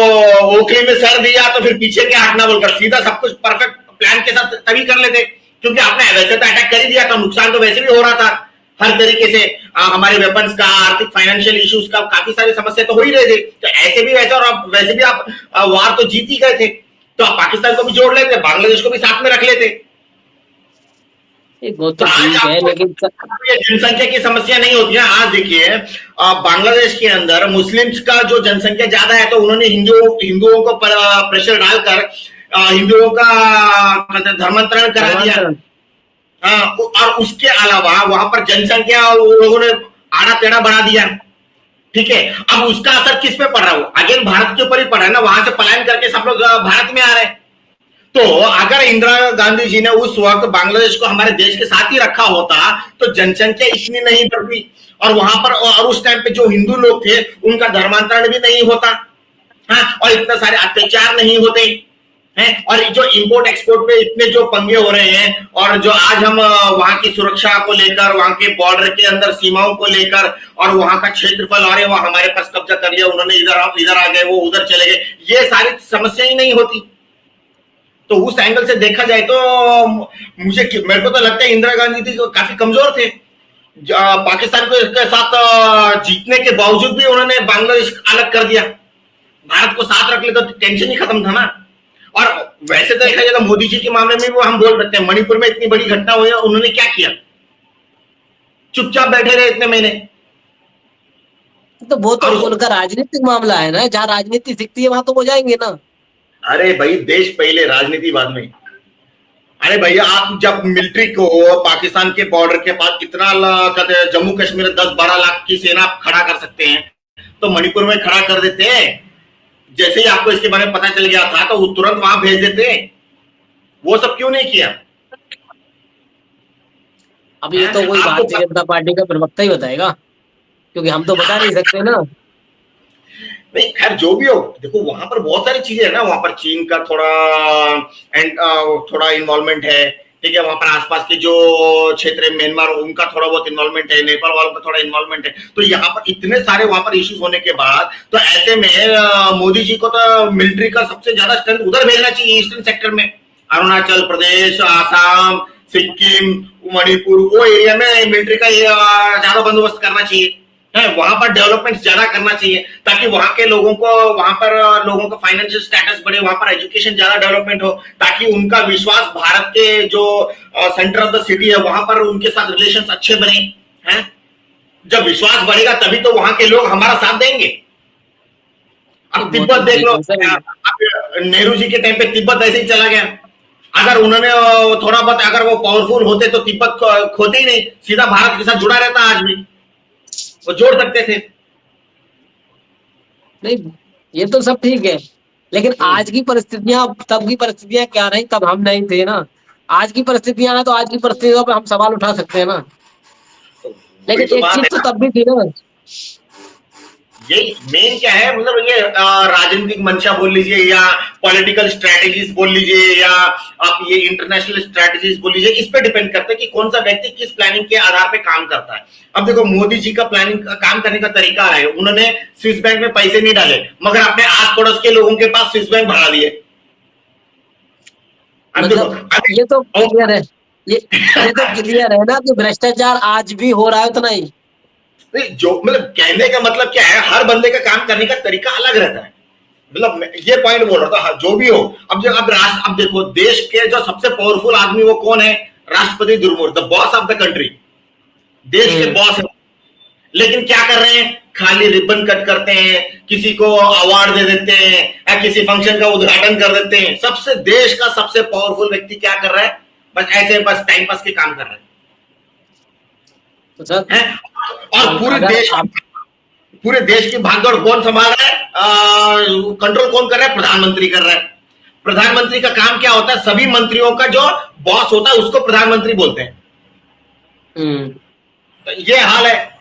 ओखली में सर दिया तो फिर पीछे क्या हटना बोलकर सीधा सब कुछ परफेक्ट प्लान के साथ तभी कर लेते, क्योंकि आपने वैसे तो अटैक कर ही दिया था, नुकसान तो वैसे भी हो रहा था हर तरीके से, हमारे वेपन्स का, आर्थिक फाइनेंशियल इश्यूज का, काफी सारी समस्या तो हो ही रहे थे। तो ऐसे भी वैसे, और वैसे भी आप वार तो जीत ही गए थे, तो आप पाकिस्तान को भी जोड़ लेते, बांग्लादेश को भी साथ में रख लेते। वो तो तो आज ठीक है, आपको लेकिन ये जनसंख्या की समस्या नहीं होती है। आज देखिए बांग्लादेश के अंदर मुस्लिम्स का जो जनसंख्या ज्यादा है, तो उन्होंने हिंदुओं को प्रेशर डालकर हिंदुओं का धर्मांतरण करा दिया। धर्मांतरण। और उसके अलावा वहां पर जनसंख्या लोगों ने आड़ा टेढ़ा बढ़ा दिया। ठीक है, अब उसका असर किस पे पड़ रहा है? अगेन भारत के ऊपर ही पड़ रहा है ना, वहां से पलायन करके सब लोग भारत में आ रहे हैं। तो अगर इंदिरा गांधी जी ने उस वक्त बांग्लादेश को हमारे देश के साथ ही रखा होता तो जनसंख्या इतनी नहीं बढ़ती, और वहां पर और उस टाइम पे जो हिंदू लोग थे उनका धर्मांतरण भी नहीं होता। हाँ, और इतने सारे अत्याचार नहीं होते हैं, और जो इंपोर्ट एक्सपोर्ट पे इतने जो पंगे हो रहे हैं, और जो आज हम वहां की सुरक्षा को लेकर, वहां के बॉर्डर के अंदर सीमाओं को लेकर, और वहां का क्षेत्रफल, और वो हमारे पास कब्जा कर लिया उन्होंने, इधर आ गए, वो उधर चले गए, ये सारी समस्या ही नहीं होती। तो उस एंगल से देखा जाए तो मेरे को तो लगता है इंदिरा गांधी जी काफी कमजोर थे। पाकिस्तान को इसके साथ जीतने के बावजूद भी उन्होंने बांग्लादेश अलग कर दिया, भारत को साथ रख लिया तो टेंशन ही खत्म था ना। और वैसे तो देखा जाए तो मोदी जी के मामले में भी हम बोल सकते हैं, मणिपुर में इतनी बड़ी घटना हुई है, उन्होंने क्या किया? चुपचाप बैठे रहे इतने महीने। तो वो तो उनका राजनीतिक मामला है ना, जहाँ राजनीति दिखती है वहां तो वो जाएंगे ना। अरे भाई, देश पहले राजनीति बाद में। अरे भैया, आप जब मिलिट्री को पाकिस्तान के बॉर्डर के पास इतना कहते हैं, जम्मू कश्मीर में 10-12 लाख की सेना आप खड़ा कर सकते हैं, तो मणिपुर में खड़ा कर देते हैं। जैसे ही आपको इसके बारे में पता चल गया था तो वो तुरंत वहां भेज देते, वो सब क्यों नहीं किया? अब ये तो वही भारतीय जनता पार्टी का प्रवक्ता ही बताएगा, क्योंकि हम तो बता नहीं सकते ना। नहीं, खैर जो भी हो, देखो वहां पर बहुत सारी चीजें है ना, वहां पर चीन का थोड़ा इन्वॉल्वमेंट है। ठीक है, वहां पर आसपास के जो क्षेत्र है, म्यांमार, उनका थोड़ा बहुत इन्वॉल्वमेंट है, नेपाल वालों का थोड़ा इन्वॉल्वमेंट है। तो यहाँ पर इतने सारे वहां पर इश्यूज होने के बाद तो ऐसे में मोदी जी को तो मिलिट्री का सबसे ज्यादा स्ट्रेंथ उधर भेजना चाहिए, ईस्टर्न सेक्टर में, अरुणाचल प्रदेश, आसाम, सिक्किम, मणिपुर, वो एरिया में मिलिट्री का ज्यादा बंदोबस्त करना चाहिए है, वहां पर डेवलपमेंट ज्यादा करना चाहिए, ताकि वहां के लोगों को, वहां पर लोगों का फाइनेंशियल स्टेटस बढ़े, वहां पर एजुकेशन ज्यादा डेवलपमेंट हो, ताकि उनका विश्वास भारत के जो सेंटर ऑफ द सिटी है वहां पर उनके साथ रिलेशंस अच्छे बने हैं। जब विश्वास बढ़ेगा तभी तो वहां के लोग हमारा साथ देंगे। अब तिब्बत देख लो, नेहरू जी के टाइम पे तिब्बत ऐसे ही चला गया। अगर उन्होंने थोड़ा बहुत अगर वो पावरफुल होते तो तिब्बत खोते ही नहीं, सीधा भारत के साथ जुड़ा रहता, आज भी वो जोड़ सकते थे। नहीं, ये तो सब ठीक है, लेकिन आज की परिस्थितियां, तब की परिस्थितियां क्या रही, तब हम नहीं थे ना। आज की परिस्थितियां हैं तो आज की परिस्थितियों पे हम सवाल उठा सकते हैं ना, लेकिन तो एक चीज तो तब भी थी ना। यही मेन क्या है, मतलब ये राजनीतिक मंशा बोल लीजिए, या पॉलिटिकल स्ट्रेटेजीज बोल लीजिए, या आप ये इंटरनेशनल स्ट्रेटेजीज बोल लीजिए, इस पे डिपेंड करता है कि कौन सा व्यक्ति किस प्लानिंग के आधार पे काम करता है। अब देखो, मोदी जी का प्लानिंग काम करने का तरीका है, उन्होंने स्विस बैंक में पैसे नहीं डाले, मगर अपने आस पड़ोस के लोगों के पास स्विस बैंक बढ़ा दिए। ये तो क्लियर है, ये तो क्लियर है ना कि भ्रष्टाचार आज भी हो रहा है उतना ही। जो मतलब कहने का मतलब क्या है, हर बंदे का काम करने का तरीका अलग रहता है, मतलब ये पॉइंट बोल रहा था। जो भी हो, अब देखो, देश के जो सबसे पावरफुल आदमी वो कौन है? राष्ट्रपति Draupadi Murmu, the boss of the country. देश के हम्म। बॉस है। लेकिन क्या कर रहे हैं, खाली रिबन कट करते हैं, किसी को अवार्ड दे देते हैं या किसी फंक्शन का उद्घाटन कर देते हैं। सबसे देश का सबसे पावरफुल व्यक्ति क्या कर रहा है, बस ऐसे बस टाइम पास के काम कर रहा तो सर है। और अगर आप पूरे देश की भागदौड़ कौन संभाल रहा है, कंट्रोल कौन कर रहा है, प्रधानमंत्री कर रहा है। प्रधानमंत्री का काम क्या होता है, सभी मंत्रियों का जो बॉस होता है उसको प्रधानमंत्री बोलते हैं। हम्म। तो ये हाल है,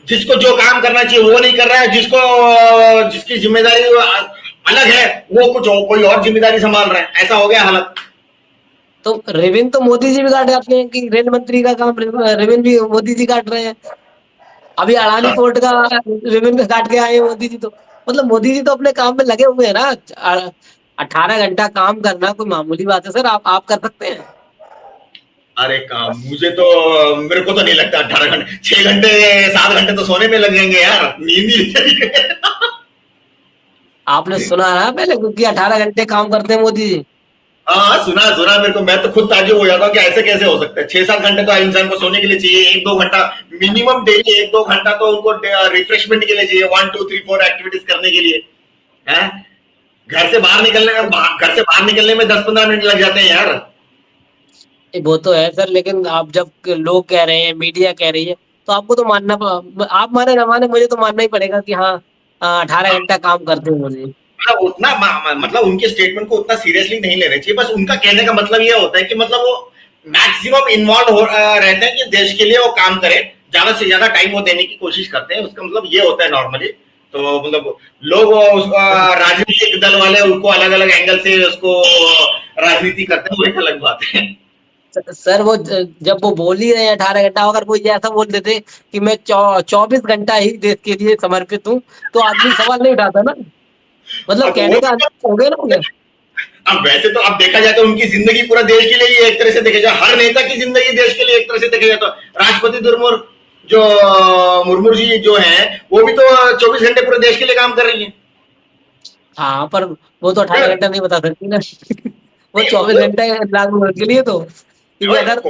जिसको जो काम करना चाहिए वो नहीं कर रहा है, जिसकी जिम्मेदारी अलग है वो कोई और जिम्मेदारी संभाल रहा है। ऐसा हो गया हालत। तो रेवेन्यू तो मोदी जी भी काट जाते हैं कि रेल मंत्री का काम रेवेन्यू भी मोदी जी काट रहे हैं। अभी अडानी पोर्ट का रेवेन्यू काट के आए हैं मोदी जी। तो मतलब मोदी जी तो अपने काम में लगे हुए हैं ना। 18 घंटा काम करना कोई मामूली बात है सर? आप कर सकते हैं? अरे काम मेरे को तो नहीं लगता 18 घंटे, 6 घंटे 7 घंटे तो सोने में लग जाएंगे यार, नींद ही आपने सुना ना पहले क्योंकि 18 घंटे काम करते हैं मोदी जी। हाँ सुना मेरे को। मैं तो खुद ताज्जुब हो जाता हूँ कि ऐसे कैसे हो सकता है। 6-7 घंटे तो इंसान को सोने के लिए चाहिए, 1-2 घंटा मिनिमम डेली, 1-2 घंटा तो उनको रिफ्रेशमेंट के लिए चाहिए, 1 2 3 4 एक्टिविटीज करने के लिए है। घर से बाहर निकलने में 10-15 मिनट लग जाते हैं यार। वो तो है सर, लेकिन आप जब लोग कह रहे हैं, मीडिया कह रही है, तो आपको तो मानना आप माने ना माने, मुझे तो मानना ही पड़ेगा कि हाँ 18 घंटा काम करते हैं मुझे। मतलब उनके स्टेटमेंट को उतना सीरियसली नहीं लेना चाहिए। बस उनका कहने का मतलब ये होता है कि मतलब वो मैक्सिमम इन्वॉल्व रहते हैं कि देश के लिए वो काम करें, ज्यादा से ज्यादा टाइम वो देने की कोशिश करते हैं। उसका मतलब ये होता है नॉर्मली। तो मतलब लोग राजनीतिक दल वाले उनको अलग अलग एंगल से उसको राजनीति करते हैं, वो एक अलग बात है। सर वो जब वो बोल ही रहे हैं 18 घंटा, अगर कोई ऐसा बोल देते कि मैं 24 घंटा ही देश के लिए समर्पित हूँ, तो आदमी सवाल नहीं उठाता ना। मतलब अब कहने का हो गया ना मुझे। अब वैसे तो अब देखा जाए तो उनकी जिंदगी पूरा देश के लिए ही एक तरह से देखा जाए, हर नेता की जिंदगी देश के लिए एक तरह से देखा जाए तो राष्ट्रपति मुर्मू जी जो है वो भी तो 24 घंटे पूरे देश के लिए काम कर रही है। हाँ, पर वो तो 18 घंटा नहीं बता सकती ना। वो 24 घंटे लागू के लिए तो, क्योंकि अगर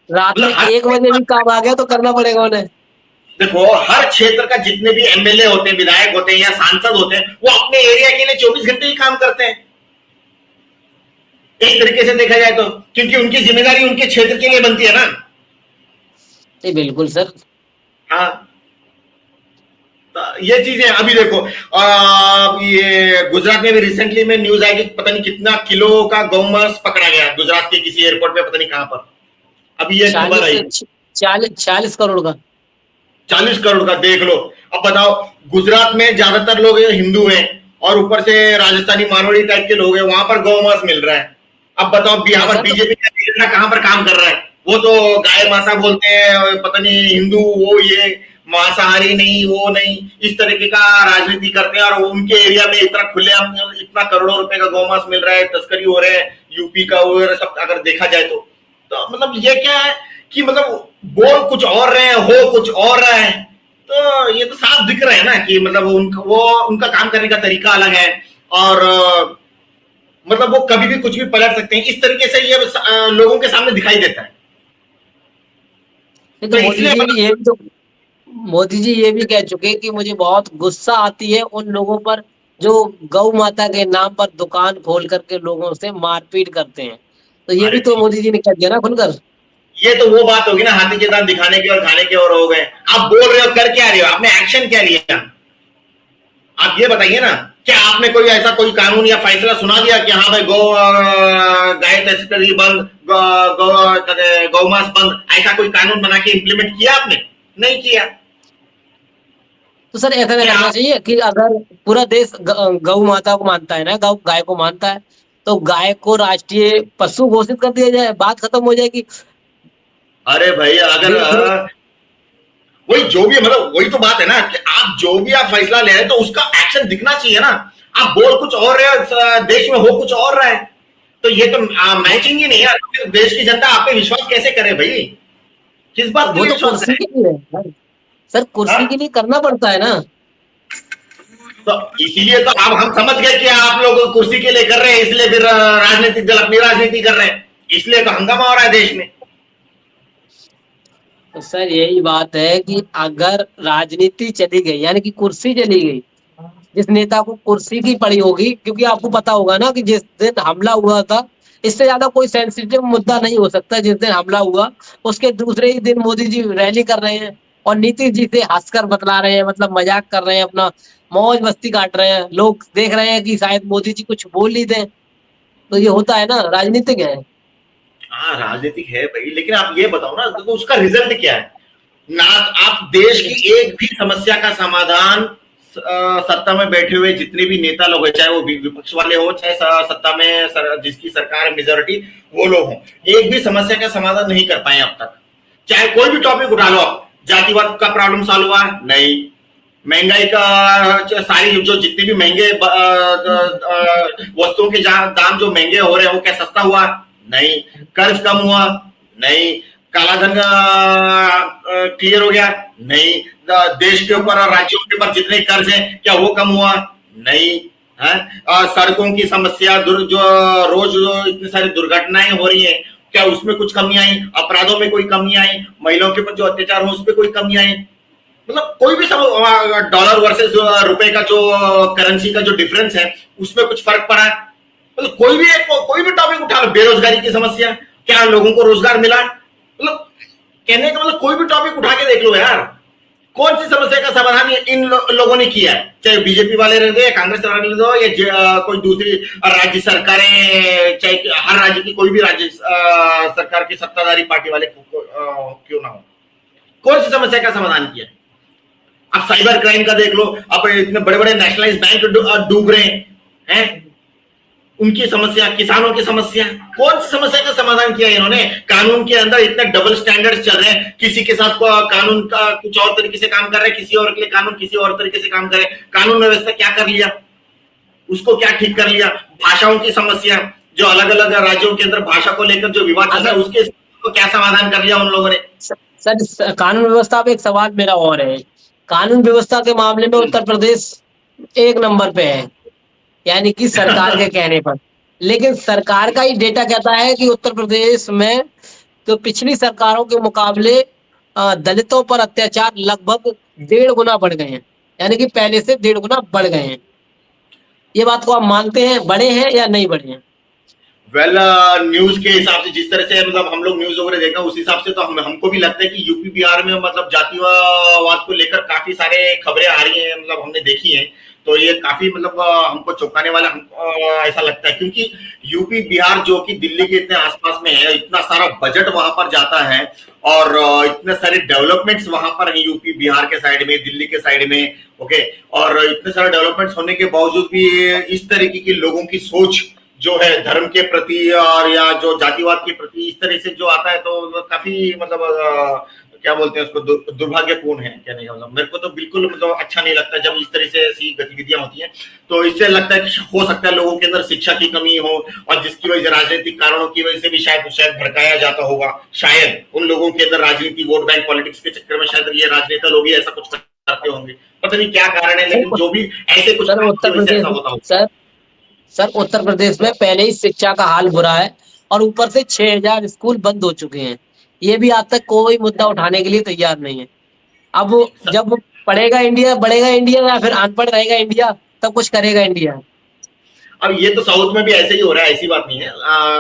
रात में मतलब 1 बजे भी काम आ गया तो करना पड़ेगा उन्हें। देखो, हर क्षेत्र का जितने भी एमएलए होते हैं, विधायक होते हैं या सांसद होते हैं, वो अपने एरिया के लिए 24 घंटे ही काम करते हैं एक तरीके से देखा जाए तो, क्योंकि उनकी जिम्मेदारी उनके क्षेत्र के लिए बनती है ना। जी बिल्कुल सर। हाँ, तो ये चीजें अभी देखो, ये गुजरात में भी रिसेंटली में न्यूज आई कि पता नहीं कितना किलो का गौमांस पकड़ा गया गुजरात के किसी एयरपोर्ट पे, पता नहीं कहां पर। अभी ये खबर आई 40 करोड़ का। 40 करोड़ का, देख लो। अब बताओ, गुजरात में ज्यादातर लोग हिंदू हैं और ऊपर से राजस्थानी मारवाड़ी टाइप के लोग हैं, वहां पर गौमांस मिल रहा है। अब बताओ बिहार पर बीजेपी का लीडर कहां पर काम कर रहा है, वो तो गाय माता बोलते हैं, पता नहीं हिंदू वो ये मांसाहारी नहीं वो नहीं, इस तरीके का राजनीति करते हैं। और उनके एरिया में इतना खुलेआम इतना करोड़ों रुपए का गौमांस मिल रहा है, तस्करी हो रहे हैं यूपी का वो सब अगर देखा जाए तो मतलब ये क्या है कि मतलब बोल कुछ और रहे हैं, हो कुछ और रहा है। तो ये तो साफ दिख रहा है ना कि मतलब उनका काम करने का तरीका अलग है। और मतलब वो कभी भी कुछ भी पलट सकते हैं, इस तरीके से ये लोगों के सामने दिखाई देता है। तो मोदी जी ये भी कह चुके कि मुझे बहुत गुस्सा आती है उन लोगों पर जो गौ माता के नाम पर दुकान खोल करके लोगों से मारपीट करते हैं। तो ये भी तो मोदी जी ने कह दिया ना खुलकर। ये तो वो बात होगी ना, हाथी के दांत दिखाने के और खाने के और हो गए। आप बोल रहे हो, कर क्या रहे हो, आपने एक्शन क्या लिया? आप ये बताइए ना, क्या आपने कोई ऐसा कोई कानून या फैसला सुना दिया कि हाँ भाई गाय तस्करी बंद, गौमांस बंद, ऐसा कोई कानून बना के इम्प्लीमेंट किया आपने? नहीं किया। तो सर ऐसा करना चाहिए कि अगर पूरा देश गौ माता को मानता है ना, गाय को मानता है, तो गाय को राष्ट्रीय पशु घोषित कर दिया जाए, बात खत्म हो जाएगी। अरे भाई, अगर वही जो भी मतलब वही तो बात है ना कि आप जो भी आप फैसला ले रहे हैं तो उसका एक्शन दिखना चाहिए ना। आप बोल कुछ और रहे हो, देश में हो कुछ और रहा है, तो ये तो मैचिंग ही नहीं है। देश की जनता आप पे विश्वास कैसे करे भाई? किस बात वो तो कुर्सी के लिए है सर, कुर्सी के लिए करना पड़ता है ना। तो इसीलिए तो अब हम समझ गए कि आप लोग कुर्सी के लिए कर रहे हैं, इसलिए फिर राजनीतिक दल अपनी राजनीति कर रहे हैं, इसलिए तो हंगामा हो रहा है देश में। तो सर यही बात है कि अगर राजनीति चली गई यानी कि कुर्सी चली गई, जिस नेता को कुर्सी की पड़ी होगी, क्योंकि आपको पता होगा ना कि जिस दिन हमला हुआ था, इससे ज्यादा कोई सेंसिटिव मुद्दा नहीं हो सकता। जिस दिन हमला हुआ उसके दूसरे ही दिन मोदी जी रैली कर रहे हैं और नीतीश जी से हंसकर बतला रहे हैं, मतलब मजाक कर रहे हैं, अपना मौज मस्ती काट रहे हैं। लोग देख रहे हैं कि शायद मोदी जी कुछ बोल ही दें। तो ये होता है ना, राजनीतिक है। हाँ राजनीतिक है भाई, लेकिन आप ये बताओ ना, तो उसका रिजल्ट क्या है? ना आप देश की एक भी समस्या का समाधान सत्ता में बैठे हुए जितने भी नेता लोग हैं, चाहे वो विपक्ष वाले हो, चाहे सत्ता में जिसकी सरकार है मेजोरिटी, वो लोग हो, एक भी समस्या का समाधान नहीं कर पाए अब तक। चाहे कोई भी टॉपिक उठा लो आप, जातिवाद का प्रॉब्लम सॉल्व हुआ नहीं, महंगाई का सारी जो जितने भी महंगे वस्तुओं के दाम जो महंगे हो रहे हैं वो क्या सस्ता हुआ? नहीं। कर्ज कम हुआ? नहीं। काला धन क्लियर हो गया? नहीं। देश के ऊपर और राज्यों के ऊपर जितने कर्ज हैं क्या वो कम हुआ? नहीं है। सड़कों की समस्या, जो रोज जो इतनी सारी दुर्घटनाएं हो रही है, क्या उसमें कुछ कमी आई? अपराधों में कोई कमी आई? महिलाओं के ऊपर जो अत्याचार हो उस पर कोई कमी आई? मतलब कोई भी सब डॉलर वर्सेस रुपए का जो करेंसी का जो डिफरेंस है उसमें कुछ फर्क पड़ा है? मतलब कोई भी टॉपिक उठा लो, बेरोजगारी की समस्या, क्या लोगों को रोजगार मिला? मतलब कहने का मतलब कोई भी टॉपिक उठा के देख लो यार, कौन सी समस्या का समाधान इन लोगों ने किया है? चाहे बीजेपी वाले रह दो या कांग्रेस वाले रह दो या कोई दूसरी राज्य सरकारें, चाहे हर राज्य की कोई भी राज्य सरकार की सत्ताधारी पार्टी वाले क्यों ना हो, कौन सी समस्या का समाधान किया है? अब साइबर क्राइम का देख लो, अब इतने बड़े बड़े नेशनलाइज बैंक डूब रहे हैं, उनकी समस्या, किसानों की समस्या, कौन सी समस्या का समाधान किया इन्होंने? कानून के अंदर इतने डबल स्टैंडर्ड्स चल रहे हैं, किसी के साथ कानून का कुछ और तरीके से काम कर रहे हैं, किसी और के लिए कानून किसी और तरीके से काम करे। कानून व्यवस्था क्या कर लिया, उसको क्या ठीक कर लिया? भाषाओं की समस्या, जो अलग अलग राज्यों के अंदर भाषा को लेकर जो विवाद चल रहा है उसके तो क्या समाधान कर लिया उन लोगों ने? सर कानून व्यवस्था पे एक सवाल मेरा और है। कानून व्यवस्था के मामले में उत्तर प्रदेश एक नंबर पे है, यानी कि सरकार के कहने पर। लेकिन सरकार का ही डेटा कहता है कि उत्तर प्रदेश में तो पिछली सरकारों के मुकाबले दलितों पर अत्याचार लगभग 1.5 गुना बढ़ गए हैं, यानी कि पहले से 1.5 गुना बढ़ गए हैं। ये बात को आप मानते हैं, बढ़े हैं या नहीं बढ़े हैं? वेल न्यूज के हिसाब से जिस तरह से मतलब हम लोग न्यूज वगैरह देखा उस हिसाब से तो हमको भी लगता है कि यूपी बिहार में मतलब जातिवाद को लेकर काफी सारे खबरें आ रही हैं, मतलब हमने देखी हैं। तो ये काफी मतलब हमको चौंकाने वाला ऐसा लगता है, क्योंकि यूपी बिहार जो कि दिल्ली के इतने आसपास में है, इतना सारा बजट वहां पर जाता है और इतने सारे डेवलपमेंट्स वहां पर है यूपी बिहार के साइड में, दिल्ली के साइड में। ओके, और इतने सारे डेवलपमेंट्स होने के बावजूद भी इस तरीके की लोगों की सोच जो है धर्म के प्रति और या जो जातिवाद के प्रति इस तरह से जो आता है, तो काफी मतलब क्या बोलते हैं उसको, दुर्भाग्यपूर्ण है कहने का मतलब। मेरे को तो बिल्कुल मतलब अच्छा नहीं लगता जब इस तरह से ऐसी गतिविधियां होती हैं। तो इससे लगता है कि हो सकता है लोगों के अंदर शिक्षा की कमी हो और जिसकी वजह से राजनीतिक कारणों की वजह से भी शायद भड़काया जाता होगा। शायद उन लोगों के अंदर राजनीति, वोट बैंक पॉलिटिक्स के चक्कर में शायद ये राजनेता लोग ही ऐसा कुछ करते होंगे, पता नहीं क्या कारण है, लेकिन जो भी ऐसे कुछ उत्तर प्रदेश, सर उत्तर प्रदेश में पहले ही शिक्षा का हाल बुरा है और ऊपर से 6000 स्कूल बंद हो चुके हैं। ये भी आज तक कोई मुद्दा उठाने के लिए तैयार नहीं है। अब जब पढ़ेगा इंडिया, बढ़ेगा इंडिया, या फिर अनपढ़ रहेगा इंडिया, तब कुछ करेगा इंडिया। अब ये तो साउथ में भी ऐसे ही हो रहा है, ऐसी बात नहीं है।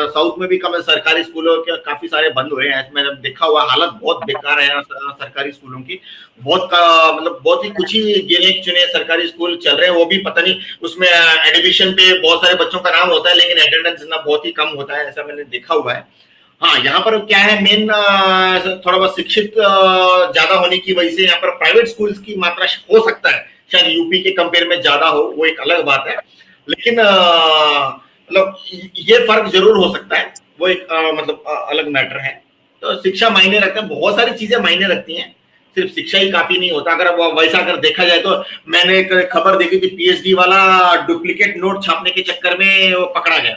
साउथ में भी कम सरकारी स्कूलों के काफी सारे बंद हुए हैं, मैंने देखा हुआ। हालत बहुत बेकार है सरकारी स्कूलों की। मतलब बहुत ही कुछ ही गिने चुने सरकारी स्कूल चल रहे हैं, वो भी पता नहीं उसमें एडमिशन पे बहुत सारे बच्चों का नाम होता है लेकिन अटेंडेंस ना बहुत ही कम होता है, ऐसा मैंने देखा हुआ है। हाँ, यहाँ पर क्या है, मेन थोड़ा बहुत शिक्षित ज्यादा होने की वजह से यहाँ पर प्राइवेट स्कूल्स की मात्रा हो सकता है शायद यूपी के कंपेयर में ज्यादा हो, वो एक अलग बात है। लेकिन मतलब ये फर्क जरूर हो सकता है, वो एक मतलब अलग मैटर है। तो शिक्षा मायने रखता है, बहुत सारी चीजें मायने रखती हैं, सिर्फ शिक्षा ही काफी नहीं होता। अगर वैसा अगर देखा जाए तो मैंने एक खबर देखी थी, पीएचडी वाला डुप्लीकेट नोट छापने के चक्कर में वो पकड़ा गया।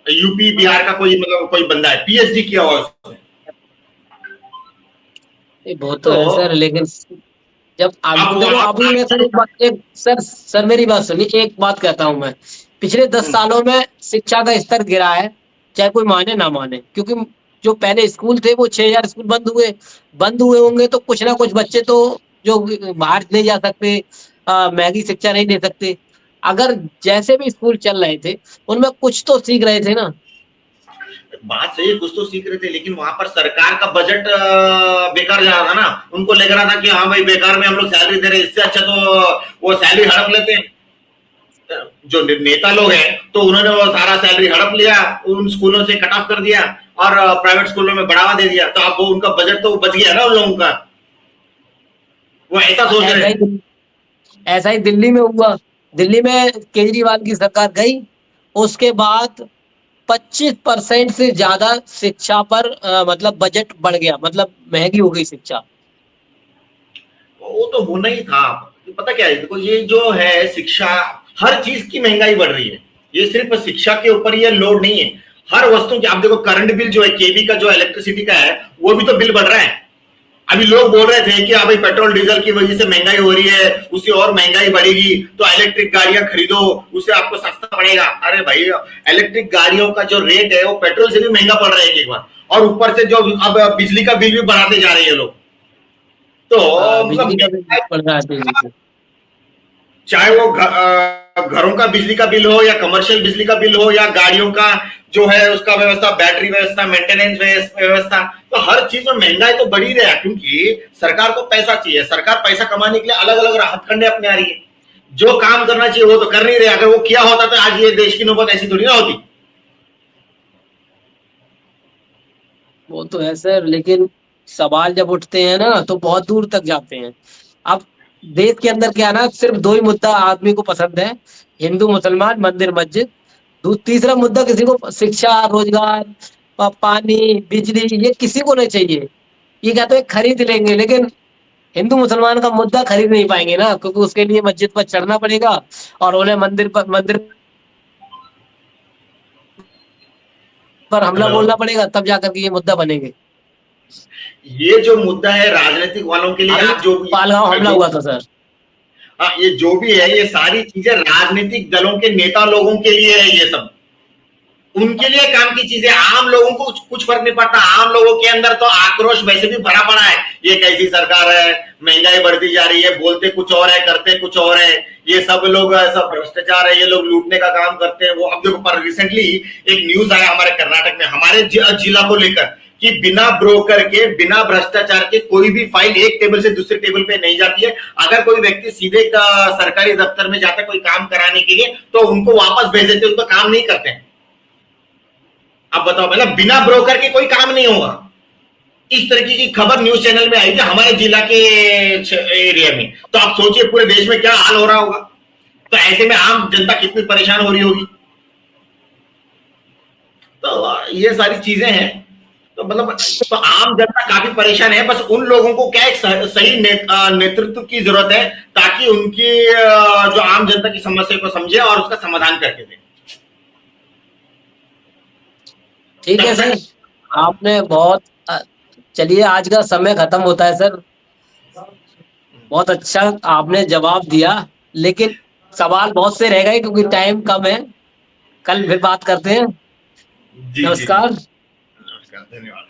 यूपी बिहार का कोई मतलब कोई बंदा है, पीएचडी किया हुआ उसने। वो तो है सर, लेकिन जब अभी मैं सर मेरी बात सुनिए, एक बात कहता हूं मैं। पिछले 10 सालों में शिक्षा का स्तर गिरा है, चाहे कोई माने ना माने, क्योंकि जो पहले स्कूल थे वो 6000 स्कूल बंद हुए होंगे, तो कुछ ना कुछ बच्चे तो जो बाहर नहीं जा सकते, महंगी शिक्षा नहीं ले सकते, अगर जैसे भी स्कूल चल रहे थे उनमें कुछ तो सीख रहे थे ना। बात सही है, कुछ तो सीख रहे थे, लेकिन वहां पर सरकार का बजट बेकार जा रहा था ना। उनको लग रहा था कि हाँ भाई बेकार में हम लोग सैलरी दे रहे हैं, इससे अच्छा तो वो सैलरी हड़प लेते हैं। जो नेता लोग हैं तो उन्होंने वो सारा सैलरी हड़प लिया, उन स्कूलों से कट ऑफ कर दिया और प्राइवेट स्कूलों में बढ़ावा दे दिया, तो अब वो उनका बजट तो बच गया ना उन लोगों का। वो ऐसा सोच रहे ऐसा हैं। ही ऐसा ही दिल्ली में हुआ। दिल्ली में केजरीवाल की सरकार गई, उसके बाद 25% से ज्यादा शिक्षा पर मतलब बजट बढ़ गया, मतलब महंगी हो गई शिक्षा। वो तो होना ही था। पता क्या है, देखो ये जो है शिक्षा, हर चीज की महंगाई बढ़ रही है। ये सिर्फ शिक्षा के ऊपर ये लोड नहीं है, हर वस्तु की। आप देखो करंट बिल जो है, केबी का जो इलेक्ट्रिसिटी का है, वो भी तो बिल बढ़ रहा है। अभी लोग बोल रहे थे कि हाँ भाई पेट्रोल डीजल की वजह से महंगाई हो रही है, उससे और महंगाई बढ़ेगी, तो इलेक्ट्रिक गाड़ियां खरीदो, उससे आपको सस्ता पड़ेगा। अरे भाई, इलेक्ट्रिक गाड़ियों का जो रेट है वो पेट्रोल से भी महंगा पड़ रहा है एक बार, और ऊपर से जो अब बिजली का बिल भी बढ़ाते जा रहे हैं लोग। तो मतलब बिजली का बिल बढ़ रहा है तेजी से। चाहे वो घरों का बिजली का बिल हो या कमर्शियल बिजली का बिल हो या गाड़ियों का जो है उसका व्यवस्था, बैटरी व्यवस्था, मेंटेनेंस व्यवस्था, तो हर चीज में महंगाई तो बढ़ ही रहा है, क्योंकि सरकार को पैसा चाहिए। सरकार पैसा कमाने के लिए अलग अलग हथकंडे अपना रही है। जो काम करना चाहिए वो तो कर नहीं रहे। अगर वो किया होता तो आज ये देश की नौबत ऐसी थोड़ी ना होती। वो तो है सर, लेकिन सवाल जब उठते हैं ना तो बहुत दूर तक जाते हैं। अब देश के अंदर क्या है ना, सिर्फ दो ही मुद्दा आदमी को पसंद है, हिंदू मुसलमान मंदिर मस्जिद। तीसरा मुद्दा किसी को शिक्षा रोजगार पानी बिजली ये किसी को नहीं चाहिए। ये कहते हैं खरीद लेंगे, लेकिन हिंदू मुसलमान का मुद्दा खरीद नहीं पाएंगे ना, क्योंकि उसके लिए मस्जिद पर चढ़ना पड़ेगा और उन्हें मंदिर पर हमला हेलो। बोलना पड़ेगा, तब जाकर के ये मुद्दा बनेंगे। ये जो मुद्दा है राजनीतिक वालों के लिए, अभी आप जो भी पालगांव हमला जो हुआ था सर। हाँ, ये जो भी है, ये सारी चीजें राजनीतिक दलों के नेता लोगों के लिए है। ये सब उनके लिए काम की चीजें, आम लोगों को कुछ फर्क नहीं पड़ता। आम लोगों के अंदर तो आक्रोश वैसे भी भरा पड़ा है। ये कैसी सरकार है, महंगाई बढ़ती जा रही है, बोलते कुछ और है करते कुछ और है, ये सब लोग सब भ्रष्टाचार है, ये लोग लूटने का काम करते हैं। वो अब देखो, पर रिसेंटली एक न्यूज आया हमारे कर्नाटक में, हमारे जिला को लेकर, कि बिना ब्रोकर के, बिना भ्रष्टाचार के कोई भी फाइल एक टेबल से दूसरे टेबल पे नहीं जाती है। अगर कोई व्यक्ति सीधे सरकारी दफ्तर में जाता है कोई काम कराने के लिए, तो उनको वापस भेज देते, उनका काम नहीं करते हैं। अब बताओ, मतलब बिना ब्रोकर के कोई काम नहीं होगा। इस तरीके की खबर न्यूज चैनल में आई थी हमारे जिला के एरिया में। तो आप सोचिए पूरे देश में क्या हाल हो रहा होगा। तो ऐसे में आम जनता कितनी परेशान हो रही होगी। तो ये सारी चीजें हैं। तो मतलब तो आम जनता काफी परेशान है। बस उन लोगों को क्या एक सही नेतृत्व की जरूरत है, ताकि उनकी जो आम जनता की समस्या को समझे और उसका समाधान करके दे। ठीक है सर, आपने बहुत चलिए आज का समय खत्म होता है सर। बहुत अच्छा आपने जवाब दिया, लेकिन सवाल बहुत से रह गए क्योंकि टाइम कम है। कल फिर बात करते हैं। जी जी जी। नमस्कार। नमस्कार, धन्यवाद।